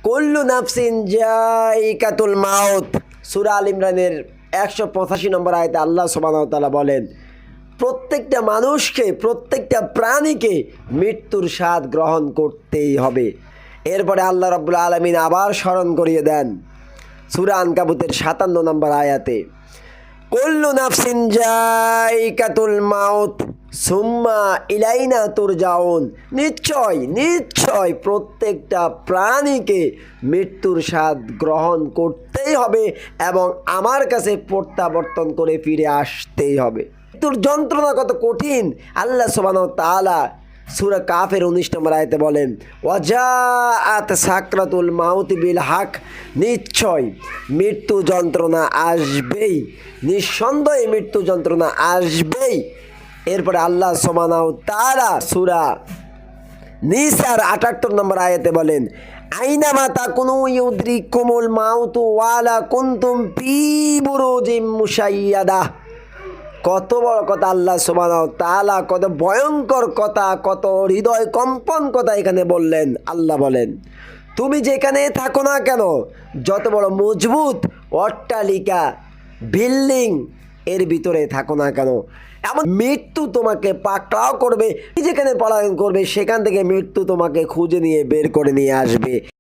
কুল্লু নাফসিন জাইকাতুল মাউত। সূরা আল ইমরানের 185 নম্বর আয়াতে আল্লাহ সুবহানাহু ওয়া তাআলা বলেন, প্রত্যেকটা মানুষকে, প্রত্যেকটা প্রাণীকে মৃত্যুর স্বাদ গ্রহণ করতেই হবে। এরপরে আল্লাহ রাব্বুল আলামিন আবার স্মরণ করিয়ে দেন সূরা আনকাবুতের 57 নম্বর আয়াতে, কুল্লু নাফসিন জাইকাতুল মাউত সুম্মা ইলাইনা তুরজাউন। নিশ্চয় নিশ্চয় প্রত্যেকটা প্রাণীকে মৃত্যুর স্বাদ গ্রহণ করতেই হবে এবং আমার কাছে প্রত্যাবর্তন করে ফিরে আসতেই হবে। মৃত্যুর যন্ত্রণা কত কঠিন আল্লাহ সুবহানাহু ওয়া তাআলা সূরা কাফের 19 নম্বর আয়াতে বলেন, ওয়াজাআত সাকরাতুল মাউতি বিল হক। নিশ্চয় মৃত্যু যন্ত্রণা আসবেই, নিঃসন্দেহে মৃত্যু যন্ত্রণা আসবেই। এরপরে আল্লাহ সুবহানাহু ওয়া তাআলা সূরা নিসার 78 নম্বর আয়াতে বলেন, আইনামা তাকুনু ইউদরিকুমুল মাউতু ওয়ালা কুনতুম ফি বুরুজিম মুশাইয়াদা। কত বড় কথা আল্লাহ সুবহানাহু ওয়া তাআলা, কত ভয়ঙ্কর কথা, কত হৃদয় কম্পন কথা এখানে বললেন। আল্লাহ বলেন, তুমি যেখানে থাকো না কেন, যত বড় মজবুত অট্টালিকা বিল্ডিং এর ভিতরে থাকো না কেন, এমন মৃত্যু তোমাকে পাকড়াও করবে। যেখানে পলায়ন করবে সেখান থেকে মৃত্যু তোমাকে খুঁজে নিয়ে বের করে নিয়ে আসবে।